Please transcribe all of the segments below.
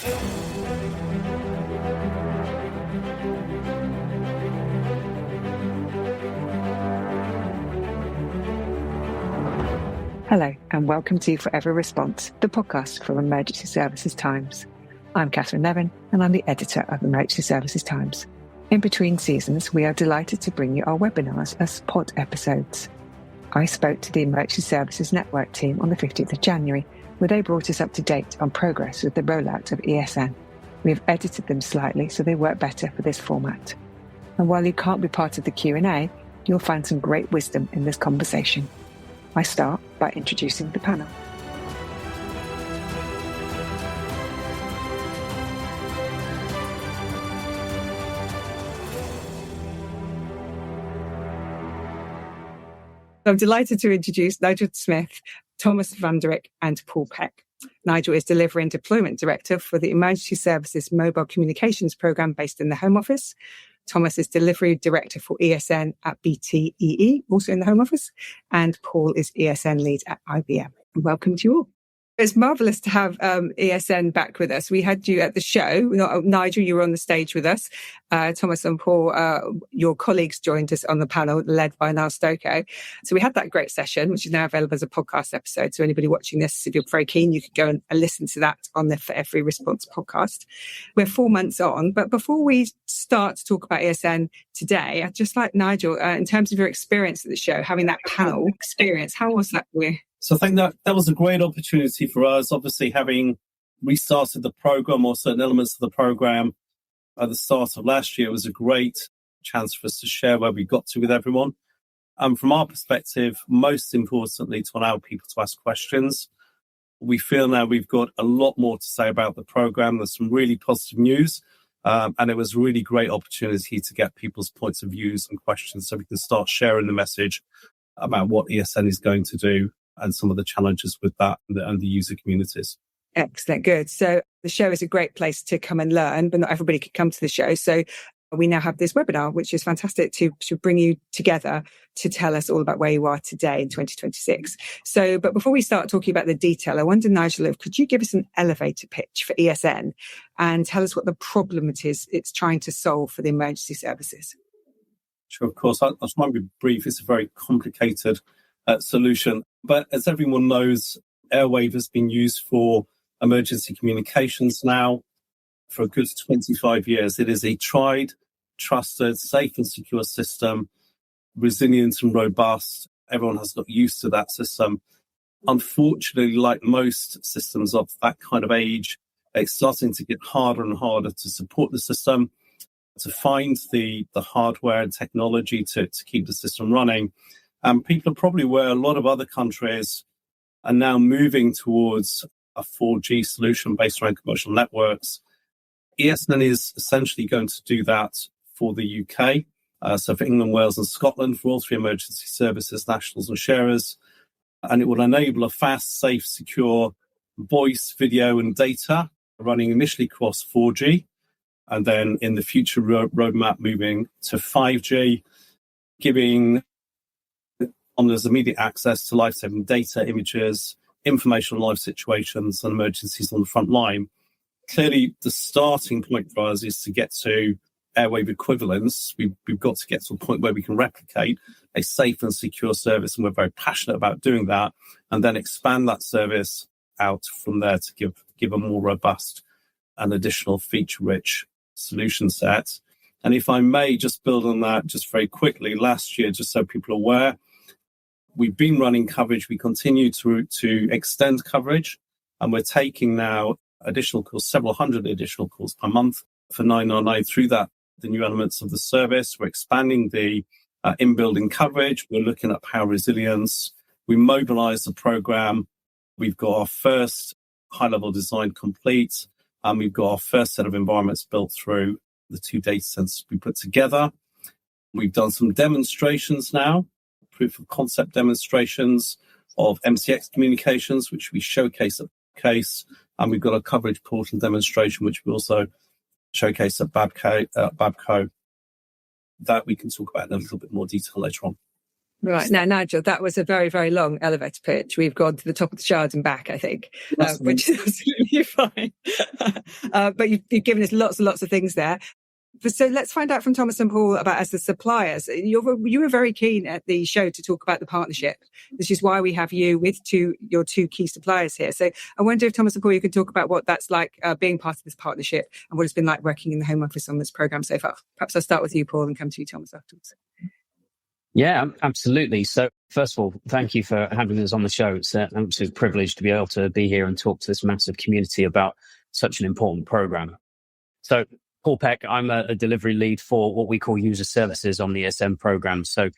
Hello and welcome to Forever Response, the podcast from Emergency Services Times. I'm Catherine Levin and I'm the editor of Emergency Services Times. In between seasons, we are delighted to bring you our webinars as pod episodes. I spoke to the Emergency Services Network team on the 15th of January, where they brought us up to date on progress with the rollout of ESN. We have edited them slightly so they work better for this format. And while you can't be part of the Q&A, you'll find some great wisdom in this conversation. I start by introducing the panel. I'm delighted to introduce Nigel Smith, Tomas Vanderick and Paul Peck. Nigel is Delivery and Deployment Director for the Emergency Services Mobile Communications Programme based in the Home Office. Thomas is Delivery Director for ESN at BTEE, also in the Home Office. And Paul is ESN Lead at IBM. Welcome to you all. It's marvellous to have ESN back with us. We had you at the show. Nigel, you were on the stage with us. Thomas and Paul, your colleagues, joined us on the panel led by Niall Stoko. So we had that great session, which is now available as a podcast episode. So anybody watching this, if you're very keen, you could go and listen to that on the For Every Response podcast. We're 4 months on, but before we start to talk about ESN today, I'd just like Nigel, in terms of your experience at the show, having that panel experience, how was that for you? So I think that was a great opportunity for us, obviously having restarted the program or certain elements of the program at the start of last year. It was a great chance for us to share where we got to with everyone. And from our perspective, most importantly, to allow people to ask questions. We feel now we've got a lot more to say about the program. There's some really positive news. And it was a really great opportunity to get people's points of views and questions so we can start sharing the message about what ESN is going to do and some of the challenges with that and the user communities. Excellent. Good. So the show is a great place to come and learn, but not everybody could come to the show. So we now have this webinar, which is fantastic to bring you together to tell us all about where you are today in 2026. So, but before we start talking about the detail, I wonder, Nigel, could you give us an elevator pitch for ESN and tell us what the problem it is it's trying to solve for the emergency services? Sure, of course. I'll try and be brief. It's a very complicated solution. But as everyone knows, airwave has been used for emergency communications now for a good 25 years. It is a tried, trusted, safe and secure system, resilient and robust. Everyone has got used to that system. Unfortunately, like most systems of that kind of age, it's starting to get harder and harder to support the system, to find the hardware and technology to keep the system running. And people are probably aware a lot of other countries are now moving towards a 4G solution based around commercial networks. ESN is essentially going to do that for the UK. So for England, Wales and Scotland, for all three emergency services, nationals and sharers. And it will enable a fast, safe, secure voice, video and data running initially across 4G. And then in the future roadmap moving to 5G, giving there's immediate access to life-saving data, images, information on live situations and emergencies on the front line. Clearly, the starting point for us is to get to airwave equivalence. We've got to get to a point where we can replicate a safe and secure service, and we're very passionate about doing that, and then expand that service out from there to give a more robust and additional feature-rich solution set. And if I may just build on that just very quickly, last year, just so people are aware, we've been running coverage. We continue to extend coverage, and we're taking now additional calls, several hundred additional calls per month for 999 through that, the new elements of the service. We're expanding the in-building coverage. We're looking at power resilience. We mobilize the program. We've got our first high-level design complete, and we've got our first set of environments built through the 2 data centers we put together. We've done some demonstrations now, proof of concept demonstrations of MCX communications, which we showcase at Case, and we've got a coverage portal demonstration, which we also showcase at Babco, that we can talk about in a little bit more detail later on. Right. Now, Nigel, that was a very, very long elevator pitch. We've gone to the top of the Shard and back, I think, which is absolutely fine. But you've given us lots and lots of things there. So let's find out from Thomas and Paul about as the suppliers. You were very keen at the show to talk about the partnership. This is why we have you with your two key suppliers here. So I wonder if Thomas and Paul, you could talk about what that's like being part of this partnership and what it's been like working in the Home Office on this programme so far. Perhaps I'll start with you, Paul, and come to you, Thomas, afterwards. Yeah, absolutely. So first of all, thank you for having us on the show. It's an absolute privilege to be able to be here and talk to this massive community about such an important program. So Paul Peck, I'm a delivery lead for what we call user services on the ESN program. So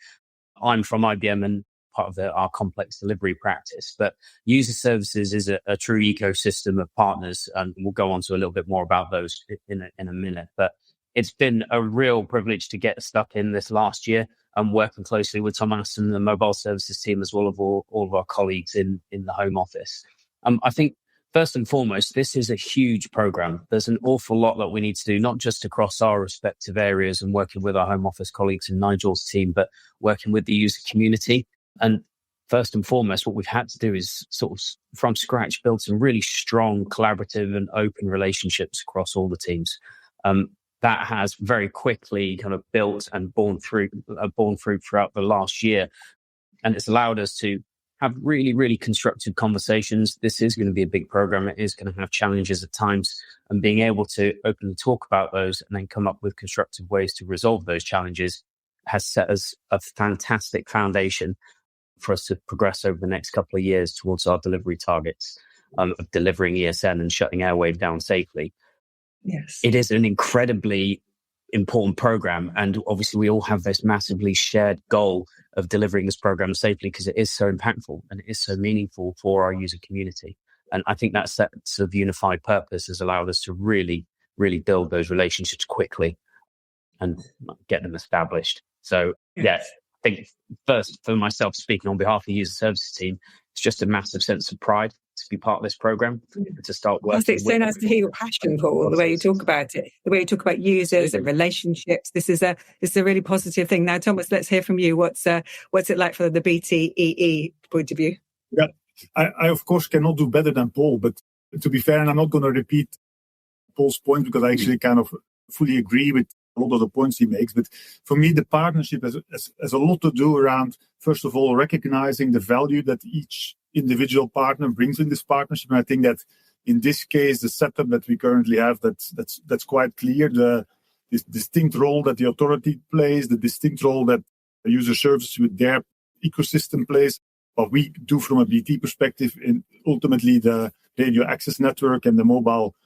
I'm from IBM and part of our complex delivery practice. But user services is a true ecosystem of partners, and we'll go on to a little bit more about those in a minute. But it's been a real privilege to get stuck in this last year and working closely with Tomas and the mobile services team, as well as all of our colleagues in the Home Office. I think first and foremost, this is a huge program. There's an awful lot that we need to do, not just across our respective areas and working with our Home Office colleagues and Nigel's team, but working with the user community. And first and foremost, what we've had to do is sort of from scratch build some really strong, collaborative and open relationships across all the teams. That has very quickly kind of built and borne fruit throughout the last year. And it's allowed us to have really, really constructive conversations. This is going to be a big program. It is going to have challenges at times, and being able to openly talk about those and then come up with constructive ways to resolve those challenges has set us a fantastic foundation for us to progress over the next couple of years towards our delivery targets of delivering ESN and shutting Airwave down safely. Yes. It is an incredibly important program. And obviously we all have this massively shared goal of delivering this program safely because it is so impactful and it is so meaningful for our user community. And I think that sense of unified purpose has allowed us to really, really build those relationships quickly and get them established. So yes, I think first for myself, speaking on behalf of the user services team, it's just a massive sense of pride to be part of this program, to start working. It's so nice to hear your passion, Paul, the way you talk about it, the way you talk about users and relationships. This is a really positive thing. Now, Thomas, let's hear from you. What's it like from the BTEE point of view? Yeah, I of course cannot do better than Paul, but to be fair, and I'm not going to repeat Paul's point because I actually kind of fully agree with a lot of the points he makes. But for me, the partnership has a lot to do around, first of all, recognizing the value that each individual partner brings in this partnership. And I think that in this case, the setup that we currently have, that's quite clear. This distinct role that the authority plays, the distinct role that the user services with their ecosystem plays, what we do from a BT perspective, in ultimately the radio access network and the mobile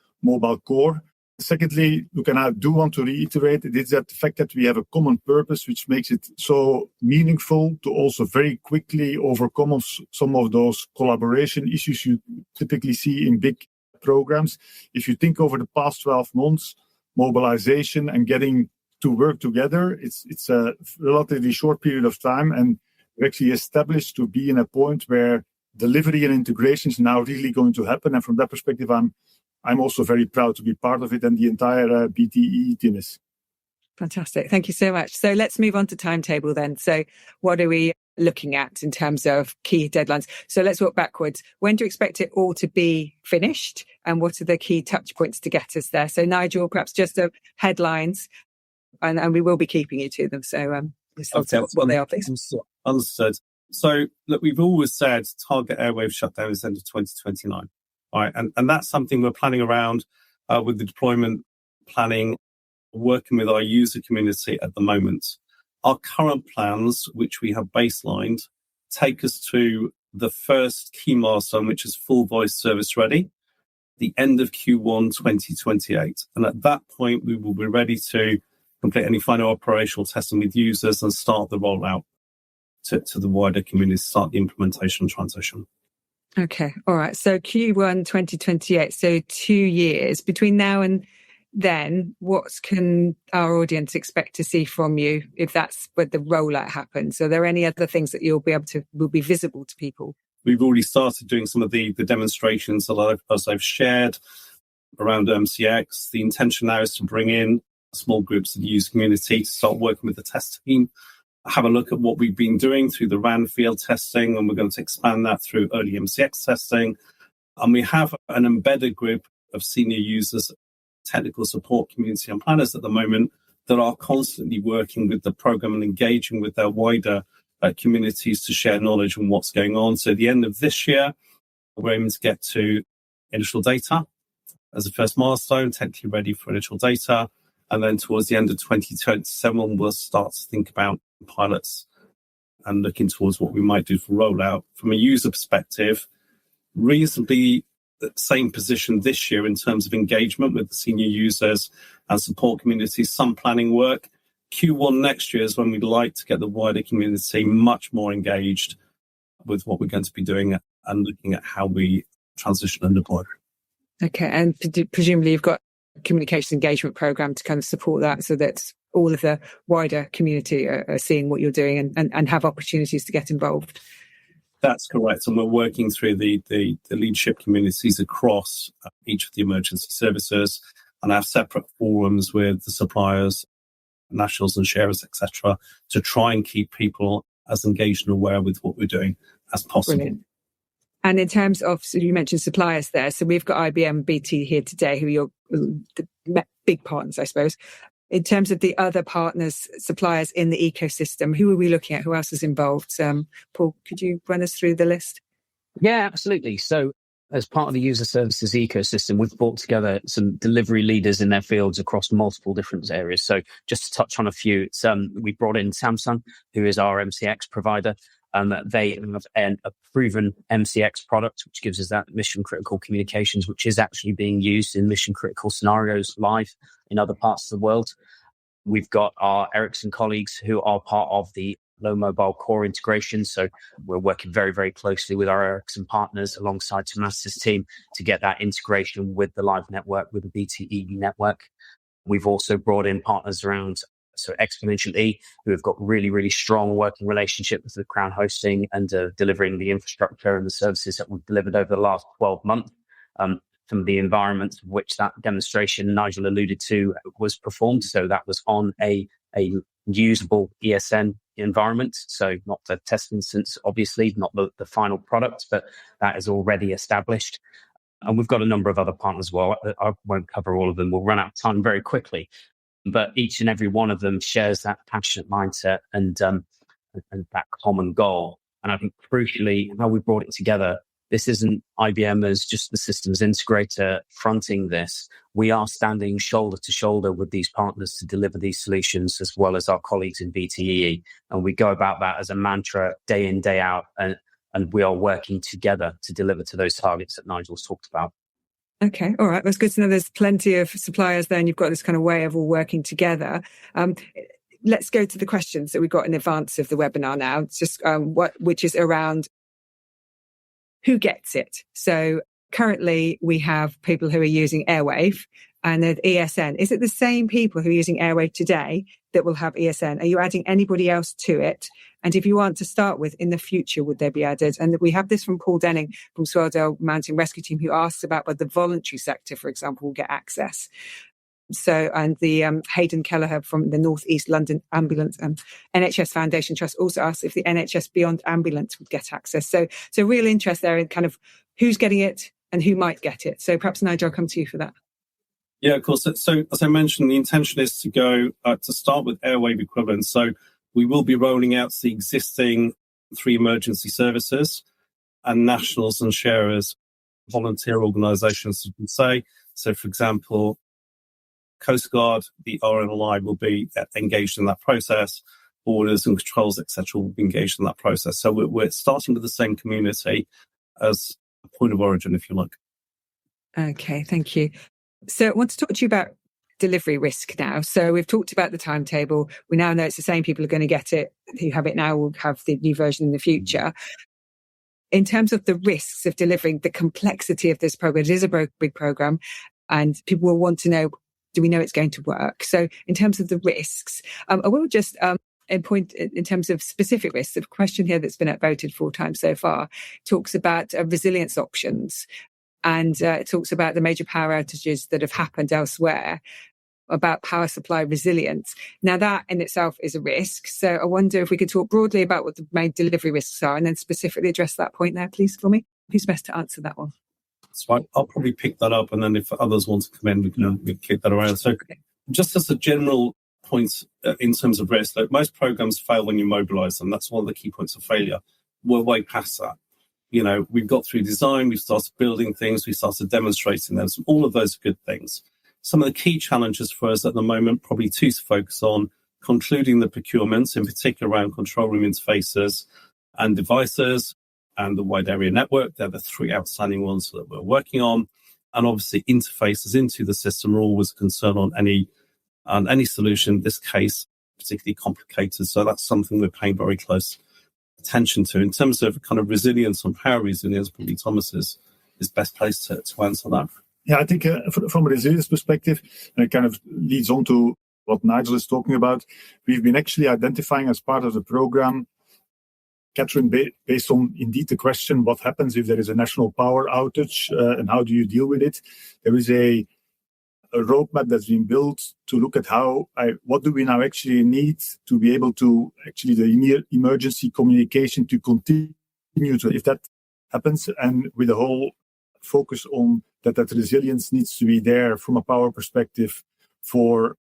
core. Secondly, look, and I do want to reiterate, it is that the fact that we have a common purpose, which makes it so meaningful to also very quickly overcome some of those collaboration issues you typically see in big programs. If you think over the past 12 months, mobilization and getting to work together, it's a relatively short period of time, and we're actually established to be in a point where delivery and integration is now really going to happen. And from that perspective, I'm also very proud to be part of it, and the entire BTE team is. Fantastic. Thank you so much. So let's move on to timetable then. So what are we looking at in terms of key deadlines? So let's work backwards. When do you expect it all to be finished? And what are the key touch points to get us there? So Nigel, perhaps just the headlines, and we will be keeping you to them. So what they are, please. Understood. So look, we've always said target airwave shutdown is end of 2029. All right, and that's something we're planning around with the deployment planning, working with our user community at the moment. Our current plans, which we have baselined, take us to the first key milestone, which is full voice service ready, the end of Q1 2028. And at that point, we will be ready to complete any final operational testing with users and start the rollout to the wider community, start the implementation and transition. Okay. All right. So Q1 2028. So 2 years. Between now and then, what can our audience expect to see from you if that's when the rollout happens? Are there any other things that will be visible to people? We've already started doing some of the demonstrations that I've shared around MCX. The intention now is to bring in small groups of the user community to start working with the test team have a look at what we've been doing through the RAN field testing, and we're going to expand that through early MCX testing. And we have an embedded group of senior users, technical support community and planners at the moment that are constantly working with the program and engaging with their wider communities to share knowledge on what's going on. So at the end of this year, we're aiming to get to initial data as a first milestone, technically ready for initial data. And then towards the end of 2027, we'll start to think about pilots and looking towards what we might do for rollout. From a user perspective, reasonably the same position this year in terms of engagement with the senior users and support communities, some planning work. Q1 next year is when we'd like to get the wider community much more engaged with what we're going to be doing and looking at how we transition and deploy. Okay, and presumably you've got a communications engagement program to kind of support that so that all of the wider community are seeing what you're doing and have opportunities to get involved. That's correct. And we're working through the leadership communities across each of the emergency services and have separate forums with the suppliers, nationals and sharers, etc., to try and keep people as engaged and aware with what we're doing as possible. Brilliant. And in terms of, so you mentioned suppliers there. So we've got IBM and BT here today, who are your the big partners, I suppose. In terms of the other partners, suppliers in the ecosystem, who are we looking at? Who else is involved? Paul, could you run us through the list? Yeah, absolutely. So as part of the user services ecosystem, we've brought together some delivery leaders in their fields across multiple different areas. So just to touch on a few, we brought in Samsung, who is our MCX provider. They have a proven MCX product, which gives us that mission critical communications, which is actually being used in mission critical scenarios live in other parts of the world. We've got our Ericsson colleagues who are part of the low mobile core integration. So we're working very, very closely with our Ericsson partners alongside Tomas's team to get that integration with the live network, with the BTE network. We've also brought in partners around Exponential E, who have got really, really strong working relationship with the Crown hosting and delivering the infrastructure and the services that we've delivered over the last 12 months. Some of the environments of which that demonstration Nigel alluded to was performed. So that was on a usable ESN environment. So not the test instance, obviously, not the final product, but that is already established. And we've got a number of other partners as well. I won't cover all of them. We'll run out of time very quickly. But each and every one of them shares that passionate mindset and that common goal. And I think crucially, how we brought it together, this isn't IBM as just the systems integrator fronting this. We are standing shoulder to shoulder with these partners to deliver these solutions, as well as our colleagues in BTE. And we go about that as a mantra day in, day out. And we are working together to deliver to those targets that Nigel's talked about. Okay, all right. That's good to know there's plenty of suppliers there and you've got this kind of way of all working together. Let's go to the questions that we got in advance of the webinar now. It's just which is around who gets it. So currently we have people who are using Airwave and the ESN. Is it the same people who are using Airwave today that will have ESN? Are you adding anybody else to it? And if you want to start with, in the future, would they be added? And we have this from Paul Denning from Swaledale Mountain Rescue Team, who asks about whether the voluntary sector, for example, will get access. So, and the Hayden Kelleher from the North East London Ambulance NHS Foundation Trust also asks if the NHS Beyond Ambulance would get access. So real interest there in kind of who's getting it and who might get it. So perhaps Nigel, I'll come to you for that. Yeah, of course. So as I mentioned, the intention is to go to start with Airwave equivalents. So we will be rolling out the existing 3 emergency services and nationals and sharers, volunteer organisations, you can say. So, for example, Coast Guard, the RNLI will be engaged in that process. Borders and controls, etc., will be engaged in that process. So we're starting with the same community as a point of origin, if you like. Okay, thank you. So I want to talk to you about delivery risk now. So we've talked about the timetable. We now know it's the same people who are going to get it, who have it now will have the new version in the future. In terms of the risks of delivering, the complexity of this program, it is a big program, and people will want to know, do we know it's going to work? So in terms of the risks, I will just point in terms of specific risks. The question here that's been voted 4 times so far talks about resilience options. And it talks about the major power outages that have happened elsewhere. about power supply resilience. Now, that in itself is a risk. So I wonder if we could talk broadly about what the main delivery risks are and then specifically address that point there, please, for me. Who's best to answer that one? So I'll probably pick that up, and then if others want to come in, we can kick that around. So just as a general point in terms of risk, like most programs fail when you mobilize them. That's one of the key points of failure. We're way past that. We've got through design, we've started building things, we started demonstrating them. So all of those are good things. Some of the key challenges for us at the moment, probably two to focus on: concluding the procurements, in particular around control room interfaces and devices and the wide area network. They're the three outstanding ones that we're working on. And obviously interfaces into the system are always a concern on any solution, in this case, particularly complicated. So that's something we're paying very close attention to. In terms of kind of resilience and power resilience, probably Thomas is best placed to answer that. Yeah, I think from a resilience perspective, and it kind of leads on to what Nigel is talking about, we've been actually identifying as part of the program, Catherine, based on indeed the question, what happens if there is a national power outage and how do you deal with it? There is a roadmap that's been built to look at what do we now actually need to be able to actually the emergency communication to continue to, if that happens, and with the whole focus on that resilience needs to be there from a power perspective for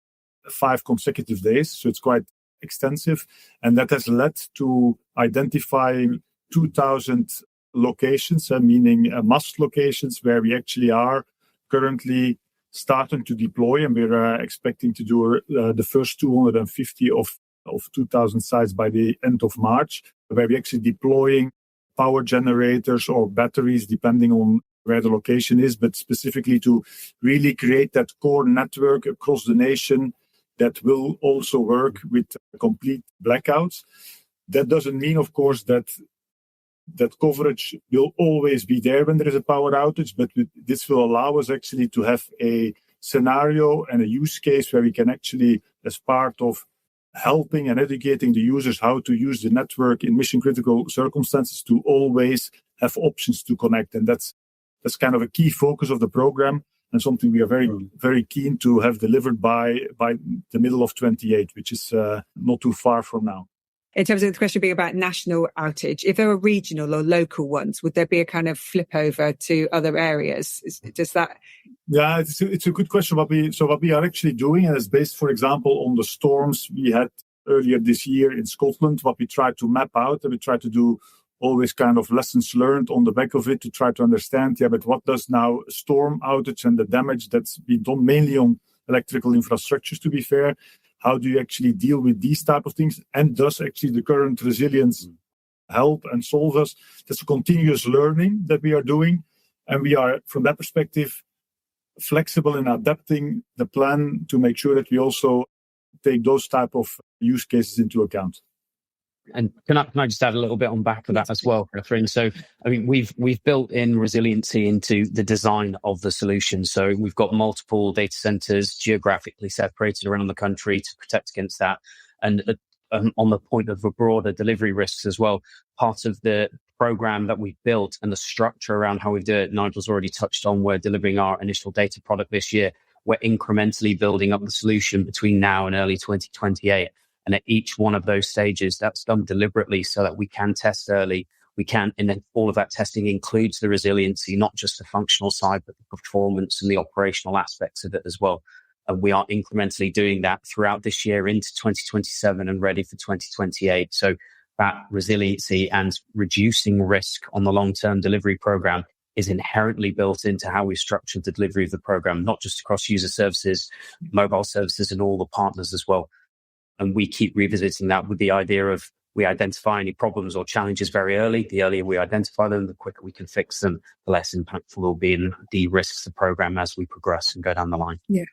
5 consecutive days. So it's quite extensive. And that has led to identifying 2,000 locations, meaning must locations where we actually are currently starting to deploy. And we're expecting to do the first 250 of 2,000 sites by the end of March, where we're actually deploying power generators or batteries, depending on where the location is, but specifically to really create that core network across the nation that will also work with complete blackouts. That doesn't mean, of course, that coverage will always be there when there is a power outage, but this will allow us actually to have a scenario and a use case where we can actually, as part of helping and educating the users how to use the network in mission critical circumstances, to always have options to connect. And that's kind of a key focus of the program, and something we are very, very keen to have delivered by the middle of 28, which is not too far from now. In terms of the question being about national outage, if there are regional or local ones, would there be a kind of flip over to other areas? Does that? Yeah, it's a good question. What we are actually doing, and it's based, for example, on the storms we had earlier this year in Scotland. What we tried to map out, and we try to do always kind of lessons learned on the back of it to try to understand, but what does now storm outage and the damage that's been done mainly on electrical infrastructures, to be fair, how do you actually deal with these type of things? And does actually the current resilience help and solve us? That's a continuous learning that we are doing. And we are, from that perspective, flexible in adapting the plan to make sure that we also take those type of use cases into account. And can I just add a little bit on back of that as well, Catherine? So, I mean, we've built in resiliency into the design of the solution. So we've got multiple data centers geographically separated around the country to protect against that. And on the point of the broader delivery risks as well, part of the program that we've built and the structure around how we do it, Nigel's already touched on, we're delivering our initial data product this year. We're incrementally building up the solution between now and early 2028. And at each one of those stages, that's done deliberately so that we can test early. And then all of that testing includes the resiliency, not just the functional side, but the performance and the operational aspects of it as well. And we are incrementally doing that throughout this year into 2027 and ready for 2028. So that resiliency and reducing risk on the long-term delivery program is inherently built into how we structured the delivery of the program, not just across user services, mobile services, and all the partners as well. And we keep revisiting that with the idea of we identify any problems or challenges very early. The earlier we identify them, the quicker we can fix them, the less impactful they'll be and de-risks the program as we progress and go down the line. Yeah.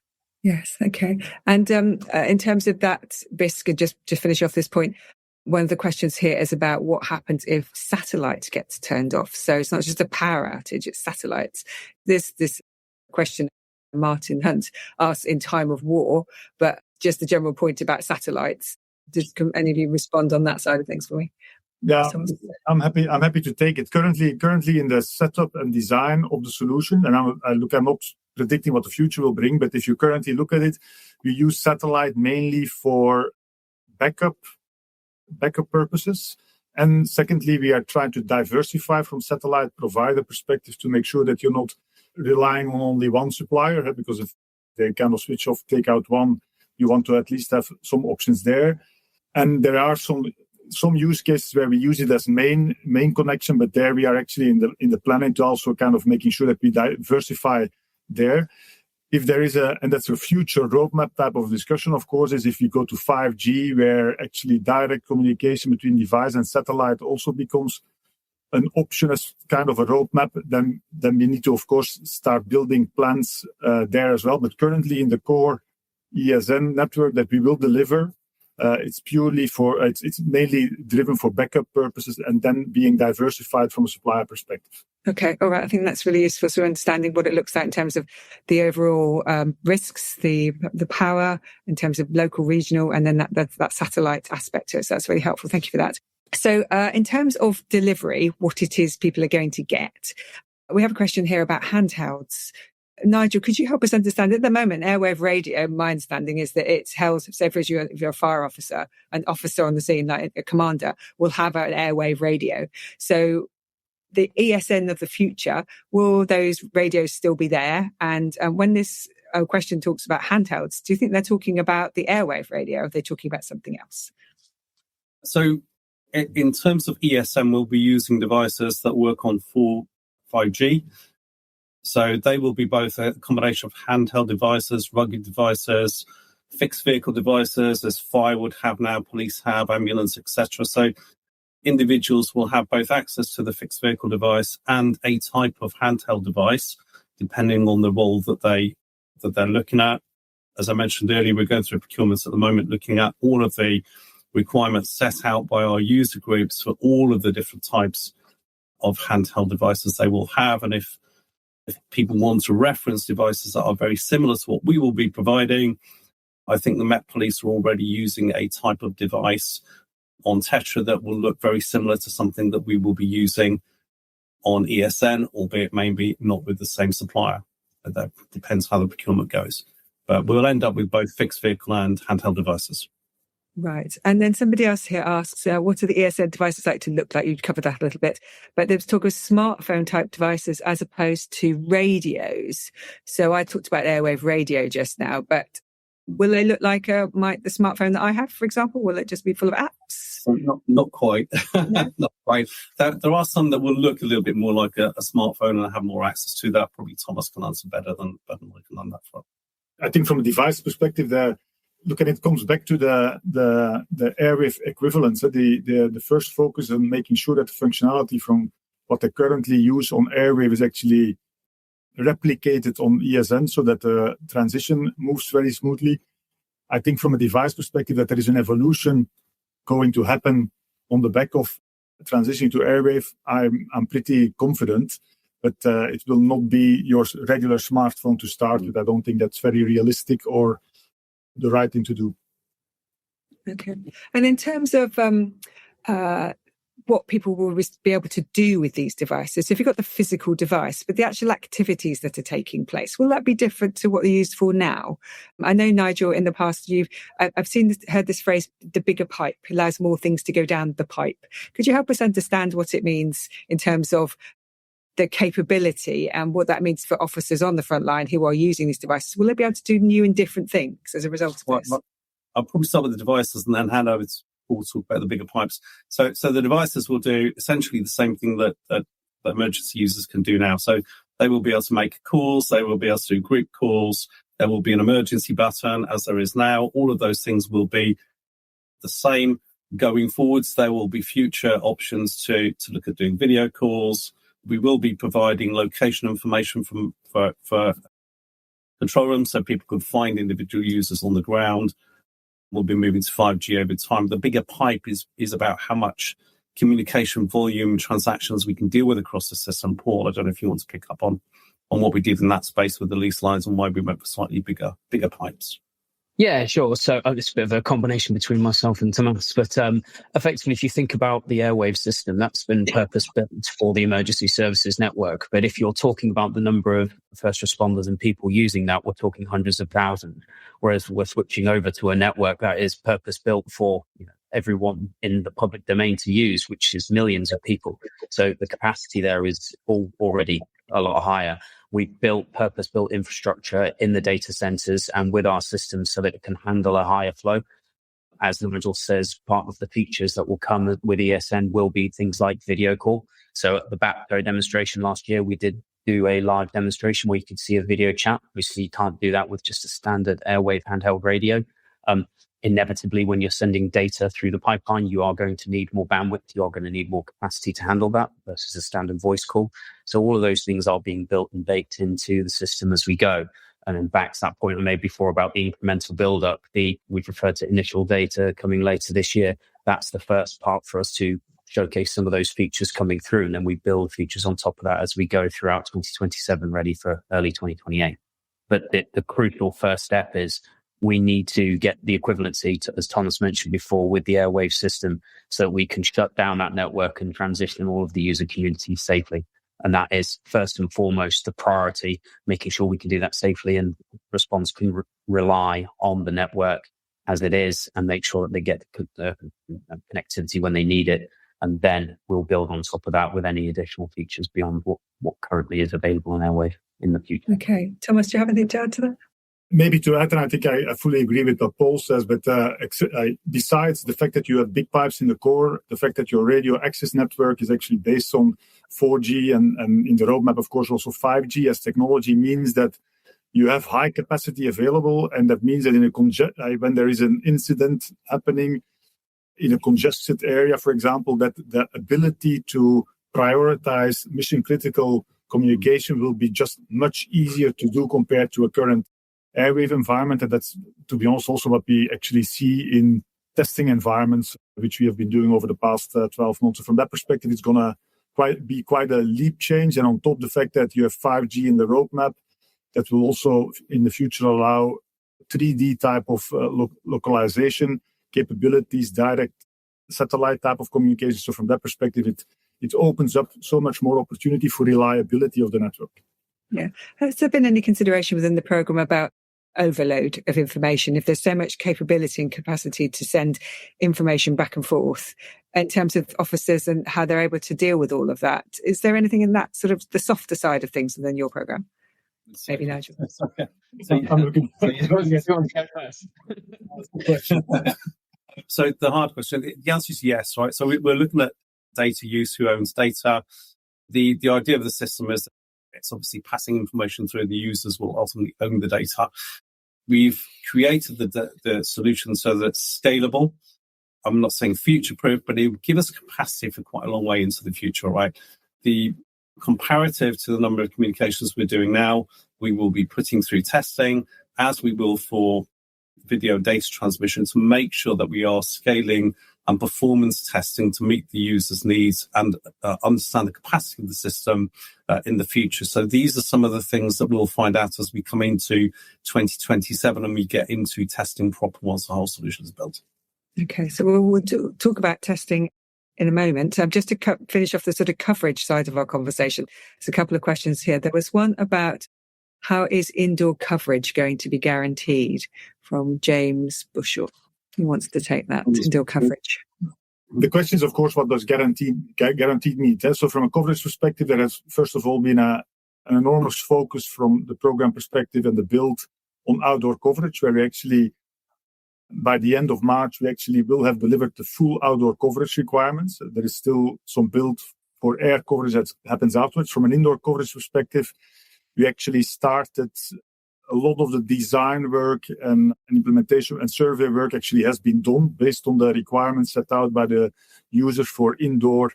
Yes. Okay. And in terms of that risk, and just to finish off this point, one of the questions here is about what happens if satellite gets turned off. So it's not just a power outage, it's satellites. This question Martin Hunt asked in time of war, but just the general point about satellites. Can any of you respond on that side of things for me? Yeah, I'm happy to take it. Currently in the setup and design of the solution, and I'm not predicting what the future will bring, but if you currently look at it, we use satellite mainly for backup purposes. And secondly, we are trying to diversify from satellite provider perspective to make sure that you're not relying on only one supplier, because if they kind of switch off, take out one, you want to at least have some options there. And there are some use cases where we use it as main connection, but there we are actually in the planning to also kind of making sure that we diversify there. If there is and that's a future roadmap type of discussion, of course, is if you go to 5G, where actually direct communication between device and satellite also becomes an option as kind of a roadmap, then we need to, of course, start building plans there as well. But currently in the core ESN network that we will deliver, it's mainly driven for backup purposes and then being diversified from a supplier perspective. Okay, all right. I think that's really useful. So understanding what it looks like in terms of the overall risks, the power, in terms of local, regional, and then that satellite aspect to it. So that's really helpful. Thank you for that. So in terms of delivery, what it is people are going to get, we have a question here about handhelds. Nigel, could you help us understand? At the moment, airwave radio, my understanding is that it's held, say for if you're a fire officer, an officer on the scene, like a commander, will have an airwave radio. So the ESN of the future, will those radios still be there? And when this question talks about handhelds, do you think they're talking about the airwave radio, or are they talking about something else? So in terms of ESN, we'll be using devices that work on 5G. So they will be both a combination of handheld devices, rugged devices, fixed vehicle devices, as fire would have now, police have, ambulance, etc. So individuals will have both access to the fixed vehicle device and a type of handheld device, depending on the role that they're looking at. As I mentioned earlier, we're going through procurements at the moment, looking at all of the requirements set out by our user groups for all of the different types of handheld devices they will have. And if people want to reference devices that are very similar to what we will be providing, I think the Met Police are already using a type of device on Tetra that will look very similar to something that we will be using on ESN, albeit maybe not with the same supplier. But that depends how the procurement goes. But we'll end up with both fixed vehicle and handheld devices. Right. And then somebody else here asks, what are the ESN devices like to look like? You covered that a little bit, but there's talk of smartphone type devices as opposed to radios. So I talked about airwave radio just now, but will they look like the smartphone that I have, for example? Will it just be full of apps? Not quite. No? Not quite. There are some that will look a little bit more like a smartphone and have more access to that. Probably Thomas can answer better than I can on that front. I think from a device perspective, it comes back to the airwave equivalence. The first focus on making sure that the functionality from what they currently use on airwave is actually replicated on ESN so that the transition moves very smoothly. I think from a device perspective that there is an evolution going to happen on the back of transitioning to airwave. I'm pretty confident, but it will not be your regular smartphone to start with. I don't think that's very realistic or the right thing to do. Okay. And in terms of what people will be able to do with these devices, if you've got the physical device, but the actual activities that are taking place, will that be different to what they're used for now? I know, Nigel, in the past, I've heard this phrase, the bigger pipe allows more things to go down the pipe. Could you help us understand what it means in terms of the capability and what that means for officers on the front line who are using these devices? Will they be able to do new and different things as a result of this? I'll probably start with the devices and then hand over to Paul to talk about the bigger pipes. So the devices will do essentially the same thing that emergency users can do now. So they will be able to make calls, they will be able to do group calls, there will be an emergency button as there is now. All of those things will be the same going forwards. There will be future options to look at doing video calls. We will be providing location information for control rooms so people can find individual users on the ground. We'll be moving to 5G over time. The bigger pipe is about how much communication volume transactions we can deal with across the system. Paul, I don't know if you want to pick up on what we did in that space with the lease lines and why we went for slightly bigger pipes. Yeah, sure. So it's a bit of a combination between myself and Tomas, but effectively, if you think about the airwave system, that's been purpose-built for the emergency services network. But if you're talking about the number of first responders and people using that, we're talking hundreds of thousands, whereas we're switching over to a network that is purpose-built for everyone in the public domain to use, which is millions of people. So the capacity there is already a lot higher. We built purpose-built infrastructure in the data centers and with our systems so that it can handle a higher flow. As Nigel says, part of the features that will come with ESN will be things like video call. So at the BAPCO demonstration last year, we did do a live demonstration where you could see a video chat. Obviously, you can't do that with just a standard airwave handheld radio. Inevitably, when you're sending data through the pipeline, you are going to need more bandwidth. You are going to need more capacity to handle that versus a standard voice call. So all of those things are being built and baked into the system as we go. And then back to that point I made before about the incremental build-up, we've referred to initial data coming later this year. That's the first part for us to showcase some of those features coming through. And then we build features on top of that as we go throughout 2027, ready for early 2028. But the crucial first step is we need to get the equivalency to, as Thomas mentioned before, with the airwave system so that we can shut down that network and transition all of the user community safely. And that is first and foremost the priority, making sure we can do that safely and response can rely on the network as it is and make sure that they get the connectivity when they need it. And then we'll build on top of that with any additional features beyond what currently is available on airwave in the future. Okay. Thomas, do you have anything to add to that? Maybe to add, and I think I fully agree with what Paul says, but besides the fact that you have big pipes in the core, the fact that your radio access network is actually based on 4G and in the roadmap, of course, also 5G as technology means that you have high capacity available. And that means that when there is an incident happening in a congested area, for example, that the ability to prioritize mission critical communication will be just much easier to do compared to a current airwave environment. And that's, to be honest, also what we actually see in testing environments, which we have been doing over the past 12 months. So from that perspective, it's going to be quite a leap change. And on top, the fact that you have 5G in the roadmap, that will also in the future allow 3D type of localization capabilities, direct satellite type of communication. So from that perspective, it opens up so much more opportunity for reliability of the network. Yeah. Has there been any consideration within the program about overload of information? If there's so much capability and capacity to send information back and forth in terms of officers and how they're able to deal with all of that, is there anything in that sort of the softer side of things within your program? Maybe Nigel. Okay. I'm looking for So the hard question, the answer is yes, right? So we're looking at data use, who owns data. The idea of the system is it's obviously passing information through. The users will ultimately own the data. We've created the solution so that it's scalable. I'm not saying future-proof, but it will give us capacity for quite a long way into the future, right? The comparative to the number of communications we're doing now, we will be putting through testing, as we will for video data transmission, to make sure that we are scaling and performance testing to meet the user's needs and understand the capacity of the system in the future. So these are some of the things that we'll find out as we come into 2027 and we get into testing proper once the whole solution is built. Okay, so we'll talk about testing in a moment. Just to finish off the sort of coverage side of our conversation, there's a couple of questions here. There was one about how is indoor coverage going to be guaranteed, from James Bushell. He wants to take that, indoor coverage. The question is, of course, what does guaranteed mean? So from a coverage perspective, there has, first of all, been an enormous focus from the program perspective and the build on outdoor coverage, where we actually, by the end of March, we actually will have delivered the full outdoor coverage requirements. There is still some build for air coverage that happens afterwards. From an indoor coverage perspective, we actually started a lot of the design work and implementation and survey work actually has been done based on the requirements set out by the user for indoor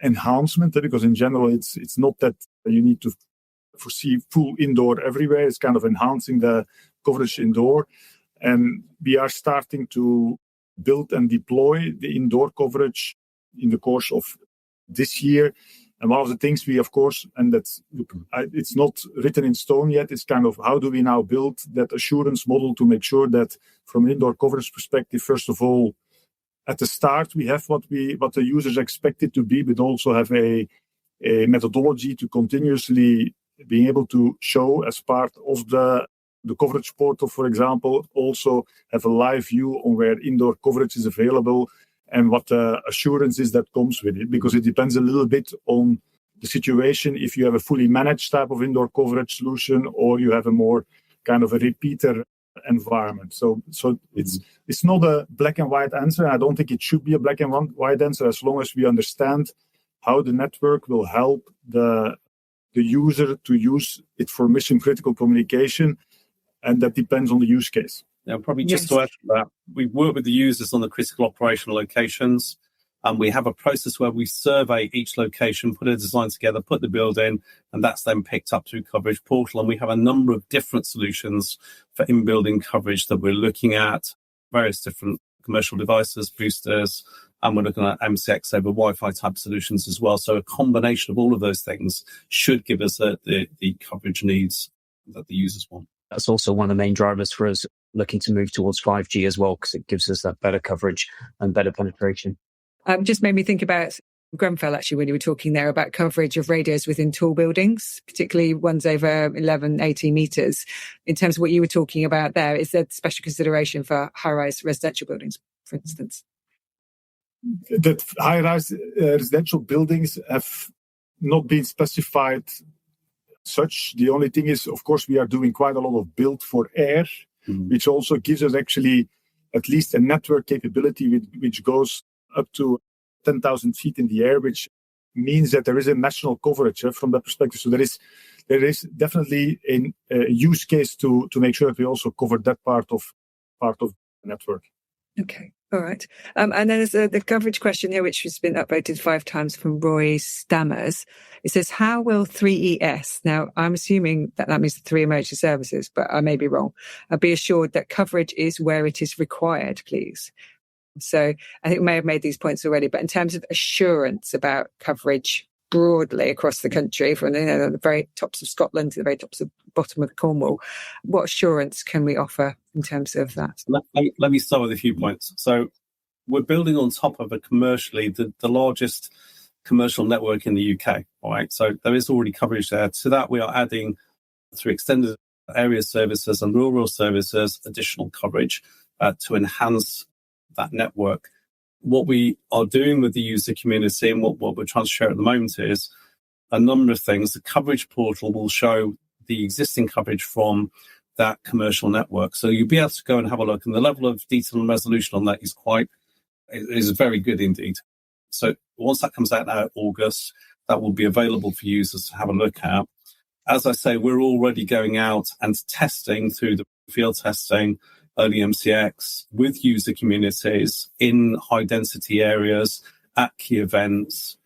enhancement. Because in general, it's not that you need to foresee full indoor everywhere. It's kind of enhancing the coverage indoor. And we are starting to build and deploy the indoor coverage in the course of this year. And one of the things we, of course, and it's not written in stone yet, is kind of how do we now build that assurance model to make sure that from an indoor coverage perspective, first of all, at the start, we have what the users expect it to be, but also have a methodology to continuously being able to show as part of the coverage portal, for example, also have a live view on where indoor coverage is available and what the assurance is that comes with it, because it depends a little bit on the situation. If you have a fully managed type of indoor coverage solution, or you have a more kind of a repeater environment. So it's not a black and white answer. I don't think it should be a black and white answer, as long as we understand how the network will help the user to use it for mission critical communication, and that depends on the use case. Yeah, probably just to add to that, we work with the users on the critical operational locations, and we have a process where we survey each location, put a design together, put the build in, and that's then picked up through Coverage Portal. And we have a number of different solutions for in-building coverage that we're looking at, various different commercial devices, boosters, and we're looking at MCX over Wi-Fi type solutions as well. So a combination of all of those things should give us the coverage needs that the users want. That's also one of the main drivers for us looking to move towards 5G as well, because it gives us that better coverage and better penetration. Just made me think about Grenfell, actually, when you were talking there about coverage of radios within tall buildings, particularly ones over 11, 18 metres. In terms of what you were talking about there, is there special consideration for high-rise residential buildings, for instance? That high-rise residential buildings have not been specified such. The only thing is, of course, we are doing quite a lot of build for air, which also gives us actually at least a network capability which goes up to 10,000 feet in the air, which means that there is a national coverage from that perspective. So there is definitely a use case to make sure that we also cover that part of the network. Okay. All right. And then there's the coverage question here, which has been upvoted 5 times from Roy Stammers. It says, how will 3ES, now I'm assuming that means the 3 emergency services, but I may be wrong, be assured that coverage is where it is required, please? So I think we may have made these points already, but in terms of assurance about coverage broadly across the country, from the very tops of Scotland to the very tops of bottom of Cornwall, what assurance can we offer in terms of that? Let me start with a few points. So we're building on top of the largest commercial network in the UK. All right. So there is already coverage there. To that, we are adding, through extended area services and rural services, additional coverage to enhance that network. What we are doing with the user community and what we're trying to share at the moment is a number of things. The coverage portal will show the existing coverage from that commercial network. So you'll be able to go and have a look, and the level of detail and resolution on that is very good indeed. So once that comes out now in August, that will be available for users to have a look at. As I say, we're already going out and testing through the field testing, early MCX, with user communities in high density areas, at key events,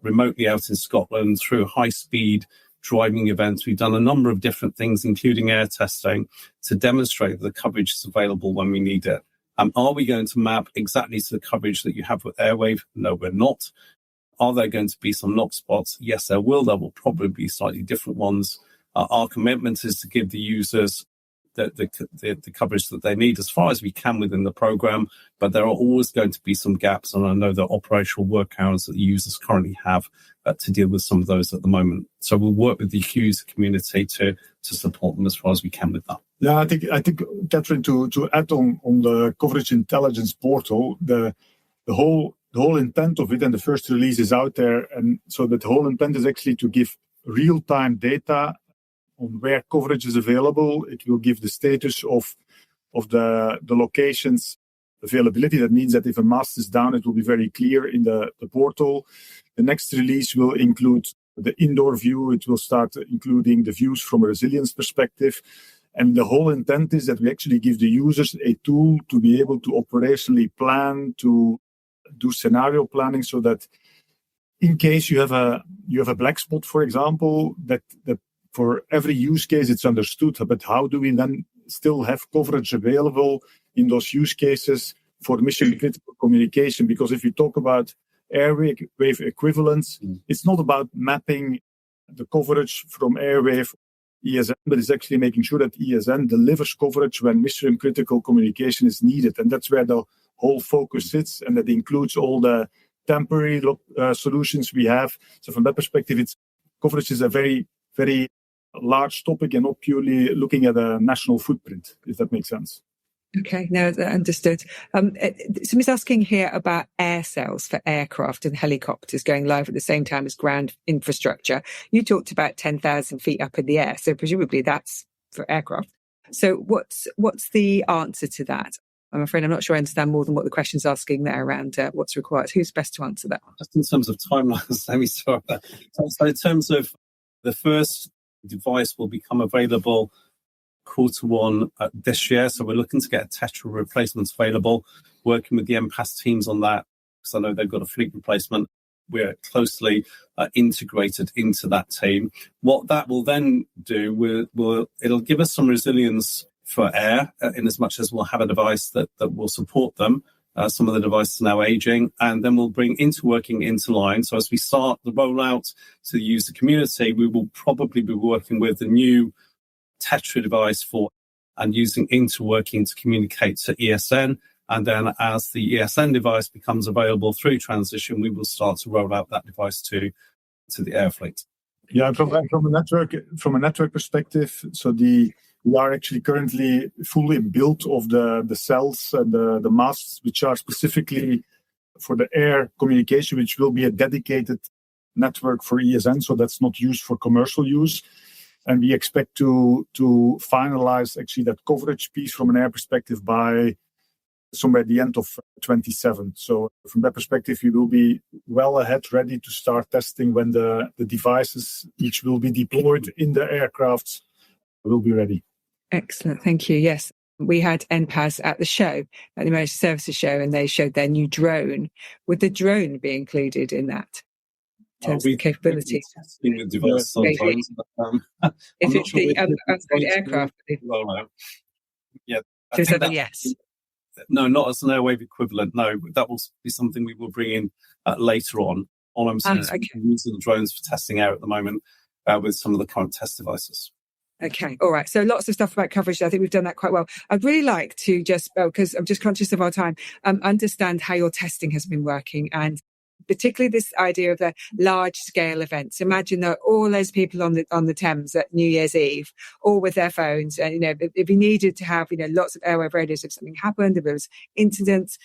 remotely out in Scotland, through high speed driving events. We've done a number of different things, including air testing, to demonstrate that the coverage is available when we need it. Are we going to map exactly to the coverage that you have with Airwave? No, we're not. Are there going to be some knock spots? Yes, there will. There will probably be slightly different ones. Our commitment is to give the users the coverage that they need as far as we can within the program, but there are always going to be some gaps, and I know the operational work hours that the users currently have to deal with some of those at the moment. So we'll work with the user community to support them as far as we can with that. Yeah, I think Catherine, to add on the coverage intelligence portal, the whole intent of it, and the first release is out there, and so that the whole intent is actually to give real-time data on where coverage is available. It will give the status of the location's availability. That means that if a mast is down, it will be very clear in the portal. The next release will include the indoor view. It will start including the views from a resilience perspective. And the whole intent is that we actually give the users a tool to be able to operationally plan, to do scenario planning, so that in case you have a black spot, for example, that for every use case it's understood, but how do we then still have coverage available in those use cases for mission critical communication? Because if you talk about airwave equivalents. It's not about mapping the coverage from airwave ESN, but it's actually making sure that ESN delivers coverage when mission critical communication is needed. And that's where the whole focus sits, and that includes all the temporary solutions we have. So from that perspective, coverage is a very, very large topic and not purely looking at a national footprint, if that makes sense. Okay, no, understood. Somebody's asking here about air cells for aircraft and helicopters going live at the same time as ground infrastructure. You talked about 10,000 feet up in the air, so presumably that's for aircraft. So what's the answer to that? I'm afraid I'm not sure I understand more than what the question's asking there around what's required. Who's best to answer that? Just in terms of timelines, let me start that. So in terms of the first device will become available Q1 this year. So we're looking to get Tetra replacements available, working with the MPAS teams on that, because I know they've got a fleet replacement. We're closely integrated into that team. What that will then do, it'll give us some resilience for air, in as much as we'll have a device that will support them. Some of the devices are now aging, and then we'll bring interworking into line. So as we start the rollout to the user community, we will probably be working with the new Tetra device and using interworking to communicate to ESN. And then as the ESN device becomes available through transition, we will start to roll out that device to the air fleet. Yeah, from a network perspective, so we are actually currently fully built of the cells and the masts, which are specifically for the air communication, which will be a dedicated network for ESN. So that's not used for commercial use. And we expect to finalize actually that coverage piece from an air perspective by somewhere at the end of 27. So from that perspective, we will be well ahead, ready to start testing when the devices, each will be deployed in the aircrafts, will be ready. Excellent. Thank you. Yes. We had NPAS at the show, at the Emergency Services Show, and they showed their new drone. Would the drone be included in that? In terms of capability. Testing the device sometimes, but, if it's the aircraft. Yeah. Yes. No, not as an airwave equivalent. No, that will be something we will bring in later on. All I'm saying is we're using the drones for testing air at the moment with some of the current test devices. Okay. All right. So lots of stuff about coverage. I think we've done that quite well. I'd really like to just, because I'm just conscious of our time, understand how your testing has been working, and particularly this idea of the large scale events. Imagine that all those people on the Thames at New Year's Eve, all with their phones, and if you needed to have lots of airwave radios if something happened, if there was incidents.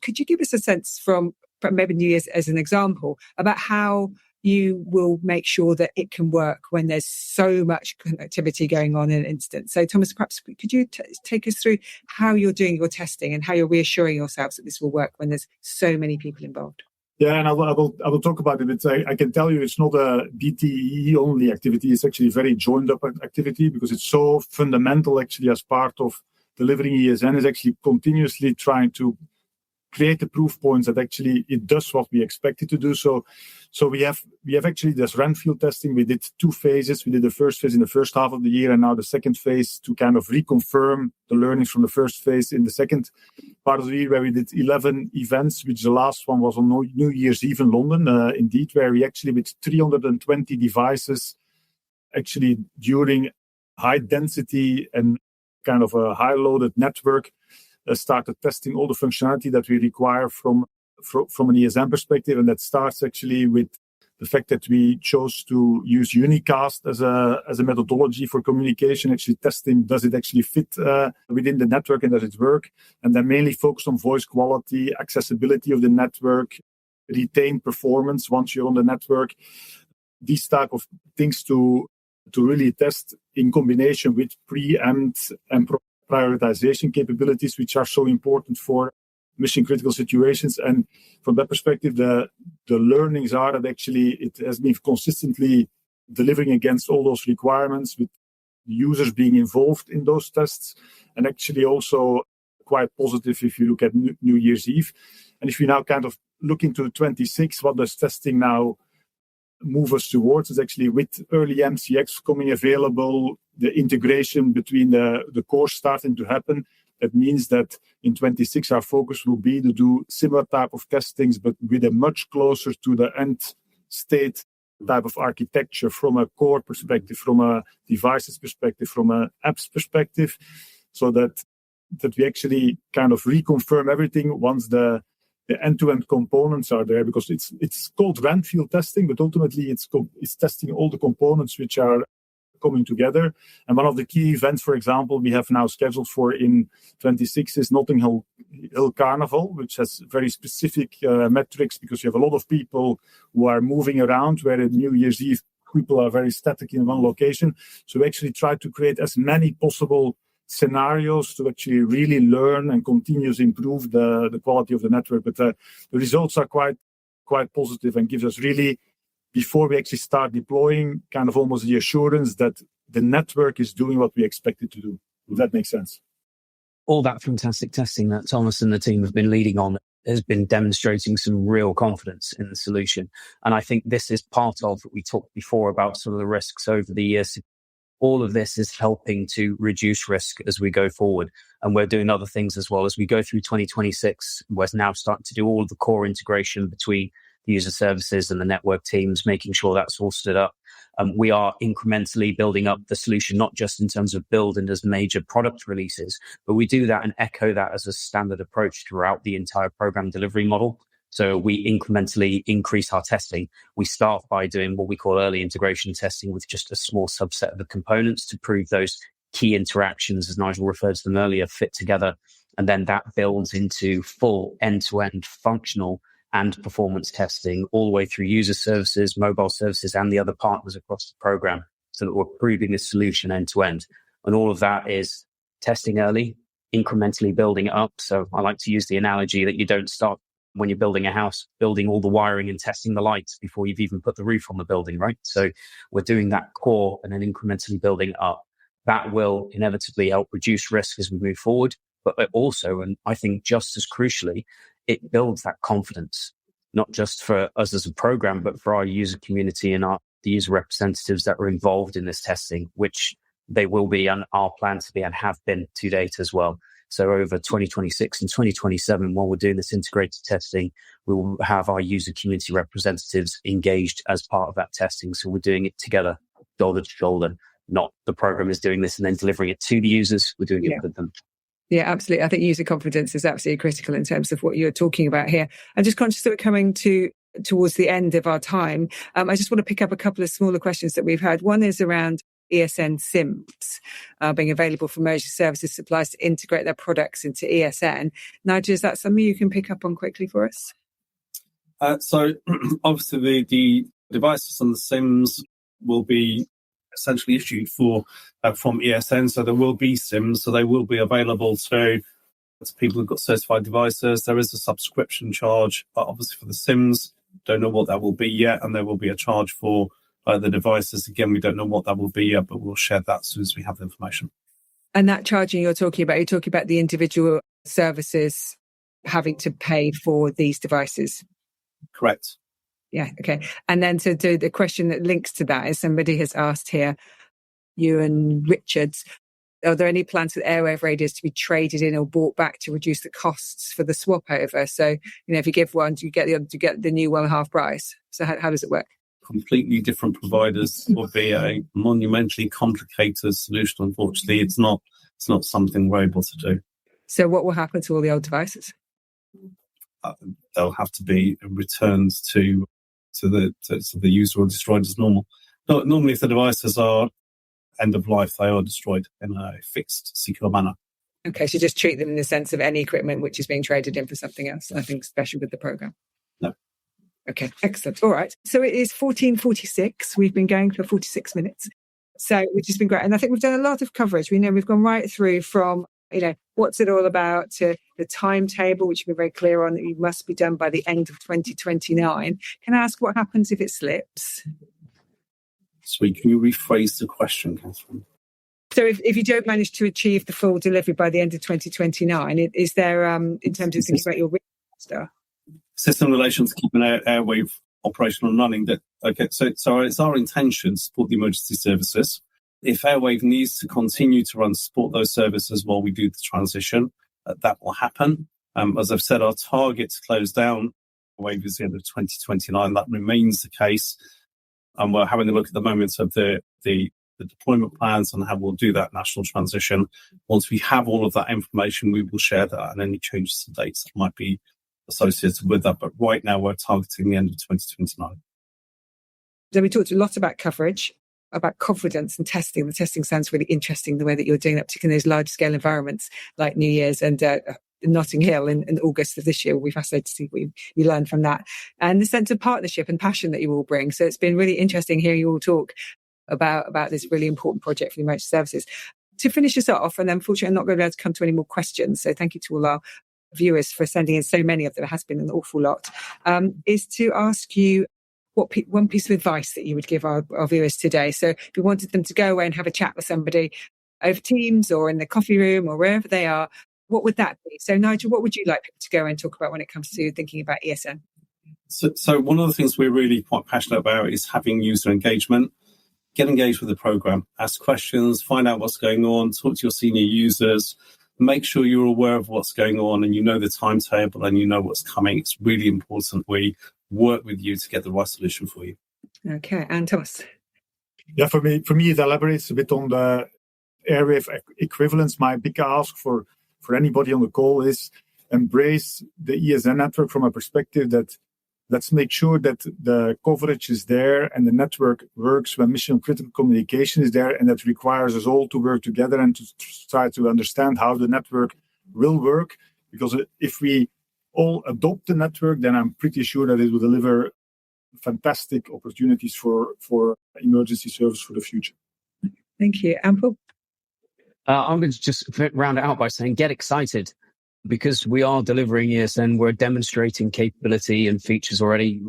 Could you give us a sense from maybe New Year's as an example about how you will make sure that it can work when there's so much connectivity going on in an instance? So Thomas, perhaps could you take us through how you're doing your testing and how you're reassuring yourselves that this will work when there's so many people involved? Yeah, and I will talk about it. I can tell you it's not a DTE only activity. It's actually a very joined up activity, because it's so fundamental actually as part of delivering ESN, is actually continuously trying to create the proof points that actually it does what we expect it to do. So we have actually this Renfield testing. We did 2 phases. We did the first phase in the first half of the year, and now the second phase to kind of reconfirm the learnings from the first phase in the second part of the year, where we did 11 events, which the last one was on New Year's Eve in London, indeed, where we actually with 320 devices, actually during high density and kind of a high loaded network, started testing all the functionality that we require from an ESN perspective. And that starts actually with the fact that we chose to use unicast as a methodology for communication, actually testing, does it actually fit within the network and does it work? And then mainly focus on voice quality, accessibility of the network, retain performance once you're on the network. These type of things to really test in combination with preempt and prioritization capabilities, which are so important for mission critical situations. And from that perspective, the learnings are that actually it has been consistently delivering against all those requirements, with users being involved in those tests, and actually also quite positive if you look at New Year's Eve. And if we now kind of look into 26, what does testing now move us towards? Is actually with early MCX coming available, the integration between the cores starting to happen, That means that in 26, our focus will be to do similar type of testings, but with a much closer to the end state type of architecture from a core perspective, from a devices perspective, from an apps perspective, so that we actually kind of reconfirm everything once the end-to-end components are there, because it's called Renfield testing, but ultimately it's testing all the components which are coming together. And one of the key events, for example, we have now scheduled for in 26 is Notting Hill Carnival, which has very specific metrics, because you have a lot of people who are moving around, where at New Year's Eve people are very static in one location. So we actually try to create as many possible scenarios to actually really learn and continuously improve the quality of the network. But the results are quite positive and gives us really, before we actually start deploying, kind of almost the assurance that the network is doing what we expect it to do. If that makes sense. All that fantastic testing that Thomas and the team have been leading on has been demonstrating some real confidence in the solution. And I think this is part of what we talked before about sort of the risks over the years. All of this is helping to reduce risk as we go forward. And we're doing other things as well. As we go through 2026, we're now starting to do all of the core integration between the user services and the network teams, making sure that's all stood up. We are incrementally building up the solution, not just in terms of building as major product releases, but we do that and echo that as a standard approach throughout the entire program delivery model. So we incrementally increase our testing. We start by doing what we call early integration testing with just a small subset of the components to prove those key interactions, as Nigel referred to them earlier, fit together. And then that builds into full end-to-end functional and performance testing all the way through user services, mobile services, and the other partners across the program, so that we're proving the solution end-to-end. And all of that is testing early, incrementally building it up. So I like to use the analogy that you don't start when you're building a house, building all the wiring and testing the lights before you've even put the roof on the building, right? So we're doing that core and then incrementally building it up. That will inevitably help reduce risk as we move forward. But also, and I think just as crucially, it builds that confidence, not just for us as a program, but for our user community and the user representatives that are involved in this testing, which they will be and are planned to be and have been to date as well. So over 2026 and 2027, while we're doing this integrated testing, we will have our user community representatives engaged as part of that testing. So we're doing it together, shoulder to shoulder, not the program is doing this and then delivering it to the users. We're doing it with them. Yeah, absolutely. I think user confidence is absolutely critical in terms of what you're talking about here. I'm just conscious that we're coming towards the end of our time. I just want to pick up a couple of smaller questions that we've had. One is around ESN SIMs being available for emergency services suppliers to integrate their products into ESN. Nigel, is that something you can pick up on quickly for us? So obviously the devices and the SIMs will be essentially issued from ESN. So there will be SIMs, so they will be available to people who've got certified devices. There is a subscription charge, obviously, for the SIMs. Don't know what that will be yet, and there will be a charge for the devices. Again, we don't know what that will be yet, but we'll share that as soon as we have the information. And that charging you're talking about the individual services having to pay for these devices? Correct. Yeah, okay. And then so the question that links to that is somebody has asked here, Ewan Richards, are there any plans for airwave radios to be traded in or bought back to reduce the costs for the swap over? So, if you give one, you get the other, to get the new one half price. So how does it work? Completely different providers would be a monumentally complicated solution. Unfortunately, it's not something we're able to do. So what will happen to all the old devices? They'll have to be returned to the user or destroyed as normal. Normally, if the devices are end of life, they are destroyed in a fixed, secure manner. Okay, so just treat them in the sense of any equipment which is being traded in for something else. Nothing special with the program. No. Okay, excellent. All right. So it is 14:46. We've been going for 46 minutes. So, which has been great. And I think we've done a lot of coverage. We've gone right through from, what's it all about to the timetable, which we're very clear on that it must be done by the end of 2029. Can I ask what happens if it slips? So can you rephrase the question, Catherine? So if you don't manage to achieve the full delivery by the end of 2029, is there, in terms of thinking about your risk stuff? System relations keeping airwave operational and running. So it's our intention to support the emergency services. If Airwave needs to continue to support those services while we do the transition, that will happen. As I've said, our target to close down Airwave is the end of 2029. That remains the case. And we're having a look at the moment of the deployment plans and how we'll do that national transition. Once we have all of that information, we will share that and any changes to dates that might be associated with that. But right now, we're targeting the end of 2029. So we talked a lot about coverage, about confidence and testing. The testing sounds really interesting, the way that you're doing that, particularly in those large-scale environments like New Year's and Notting Hill in August of this year. We'll be fascinated to see what you learn from that. And the sense of partnership and passion that you all bring. So it's been really interesting hearing you all talk about this really important project for the emergency services. To finish us off, and unfortunately I'm not going to be able to come to any more questions, so thank you to all our viewers for sending in so many of them. There has been an awful lot, is to ask you what one piece of advice that you would give our viewers today. So if you wanted them to go away and have a chat with somebody over Teams or in the coffee room or wherever they are, what would that be? So Nigel, what would you like people to go and talk about when it comes to thinking about ESN? So one of the things we're really quite passionate about is having user engagement. Get engaged with the program, ask questions, find out what's going on, talk to your senior users, make sure you're aware of what's going on and you know the timetable and you know what's coming. It's really important we work with you to get the right solution for you. Okay, and Tomas. Yeah, for me, it elaborates a bit on the Airwave equivalence. My big ask for anybody on the call is embrace the ESN network from a perspective that let's make sure that the coverage is there and the network works when mission critical communication is there, and that requires us all to work together and to try to understand how the network will work. Because if we all adopt the network, then I'm pretty sure that it will deliver fantastic opportunities for emergency service for the future. Thank you. And Paul? I'm going to just round it out by saying get excited. Because we are delivering ESN, we're demonstrating capability and features already.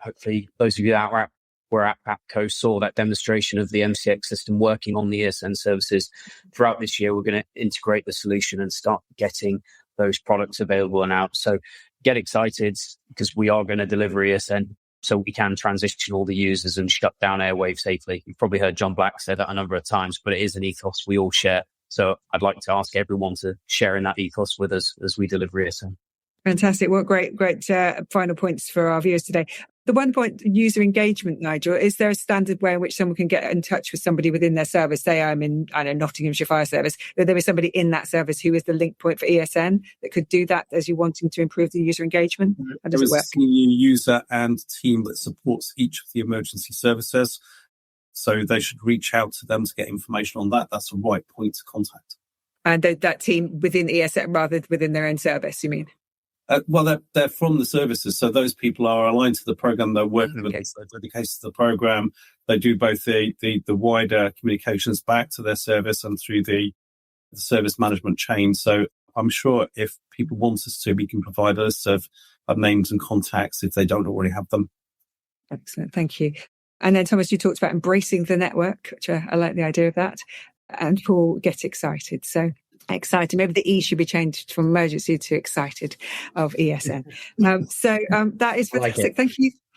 Hopefully, those of you that were at APCO saw that demonstration of the MCX system working on the ESN services. Throughout this year, we're going to integrate the solution and start getting those products available and out. So get excited because we are going to deliver ESN so we can transition all the users and shut down Airwave safely. You've probably heard John Black say that a number of times, but it is an ethos we all share. So I'd like to ask everyone to share in that ethos with us as we deliver ESN. Fantastic. What great final points for our viewers today. The one point, user engagement, Nigel, is there a standard way in which someone can get in touch with somebody within their service? Say I'm in, Nottinghamshire Fire Service, that there is somebody in that service who is the link point for ESN that could do that as you're wanting to improve the user engagement? How does it work? There is a senior user and team that supports each of the emergency services. So they should reach out to them to get information on that. That's the right point to contact. And that team within ESN rather than within their own service, you mean? Well, they're from the services. So those people are aligned to the program. They're working with us. They're dedicated to the program. They do both the wider communications back to their service and through the service management chain. So I'm sure if people want us to, we can provide a list of names and contacts if they don't already have them. Excellent. Thank you. And then, Tomas, you talked about embracing the network, which I like the idea of that. And Paul, get excited. So excited. Maybe the E should be changed from emergency to excited of ESN. That is fantastic. Like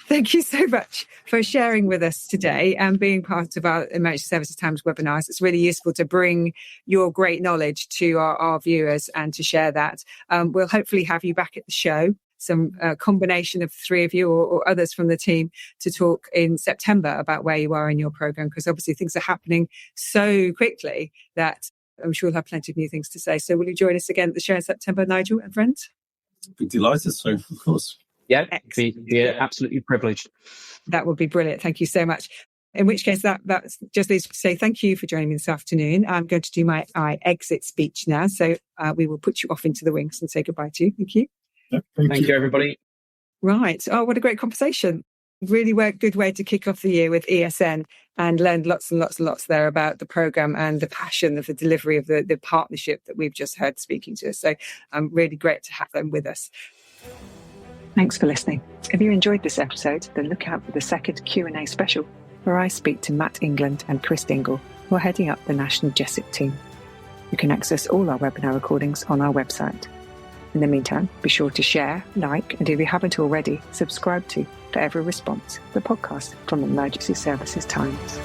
Thank you so much for sharing with us today and being part of our Emergency Services Times webinars. It's really useful to bring your great knowledge to our viewers and to share that. We'll hopefully have you back at the show. Some combination of the three of you or others from the team to talk in September about where you are in your program, because obviously things are happening so quickly that I'm sure we'll have plenty of new things to say. So will you join us again at the show in September, Nigel and friends? Be delighted, so of course. Yeah, be absolutely privileged. That would be brilliant. Thank you so much. In which case, that's just leaves to say thank you for joining me this afternoon. I'm going to do my exit speech now. So we will put you off into the wings and say goodbye to you. Thank you. Thank you, everybody. Right. Oh, what a great conversation. Really good way to kick off the year with ESN and learned lots and lots there about the programme and the passion of the delivery of the partnership that we've just heard speaking to us. So really great to have them with us. Thanks for listening. If you enjoyed this episode, then look out for the second Q&A special, where I speak to Matt England and Chris Dingle, who are heading up the National JESIP team. You can access all our webinar recordings on our website. In the meantime, be sure to share, like, and if you haven't already, subscribe to For Every Response, the podcast from Emergency Services Times.